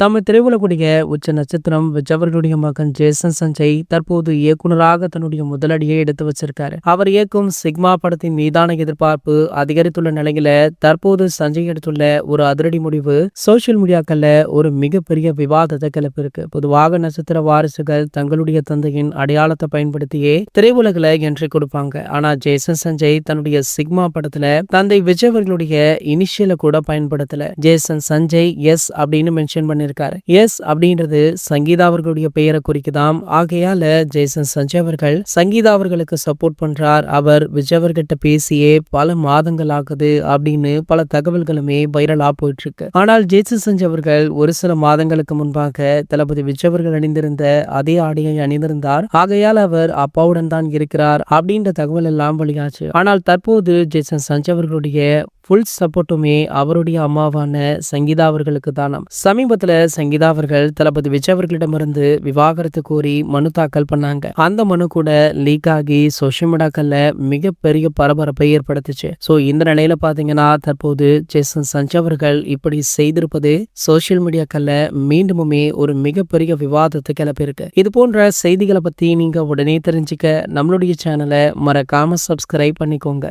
தமிழ் திரையுலகுடைய உச்ச நட்சத்திரம் விஜய் அவர்களுடைய மகன் ஜேசன் சஞ்சய் தற்போது இயக்குனராக தன்னுடைய முதலடியை எடுத்து வச்சிருக்காரு. அவர் இயக்கும் சிக்மா படத்தின் மீதான எதிர்பார்ப்பு அதிகரித்துள்ள நிலையில தற்போது சஞ்சய் எடுத்துள்ள ஒரு அதிரடி முடிவு சோசியல் மீடியாக்கள்ல ஒரு மிகப்பெரிய விவாதத்தை கிளப்பிருக்கு. பொதுவாக நட்சத்திர வாரிசுகள் தங்களுடைய தந்தையின் அடையாளத்தை பயன்படுத்தியே திரையுலகில என்ட்ரி கொடுப்பாங்க. ஆனா ஜேசன் சஞ்சய் தன்னுடைய சிக்மா படத்துல தந்தை விஜய் அவர்களுடைய இனிஷியலை கூட பயன்படுத்தல. ஜேசன் சஞ்சய் எஸ் அப்படின்னு மென்ஷன் பண்ணிருக்காரு. எஸ் அப்படின்றது சங்கீதா அவர்களுடைய பெயரை குறிக்குதாம். ஆகையால ஜேசன் சஞ்சய் அவர்கள் சங்கீதா அவர்களுக்கு சப்போர்ட் பண்றார். அவர் விஜய் அவர்கிட்ட பேசியே பல மாதங்கள் ஆகுது அப்படின்னு பல தகவல்களுமே வைரலா போயிட்டு இருக்கு. ஆனால் ஜேசன் சஞ்சய் அவர்கள் ஒரு சில மாதங்களுக்கு முன்பாக தளபதி விஜய் அவர்கள் அணிந்திருந்த அதே ஆடையை அணிந்திருந்தார். ஆகையால் அவர் அப்பாவுடன் தான் இருக்கிறார் அப்படின்ற தகவல் எல்லாம் வெளியாச்சு. ஆனால் தற்போது ஜேசன் சஞ்சய் அவர்களுடைய ஃபுல் சப்போர்ட்டுமே அவருடைய அம்மாவான சங்கீதா அவர்களுக்கு தானாம். சமீபத்துல சங்கீதா அவர்கள் தளபதி விஜய் அவர்களிடமிருந்து விவாகரத்து கோரி மனு தாக்கல் பண்ணாங்க. அந்த மனு கூட லீக் ஆகி சோசியல் மீடியாக்கள்ல மிகப்பெரிய பரபரப்பை ஏற்படுத்துச்சு. சோ இந்த நிலையில பாத்தீங்கன்னா தற்போது ஜேசன் சஞ்சய் அவர்கள் இப்படி செய்திருப்பது சோசியல் மீடியாக்கள்ல மீண்டுமே ஒரு மிகப்பெரிய விவாதத்தை கிளப்பியிருக்கு. இது போன்ற செய்திகளை பத்தி நீங்க உடனே தெரிஞ்சுக்க நம்மளுடைய சேனலை மறக்காம சப்ஸ்கிரைப் பண்ணிக்கோங்க.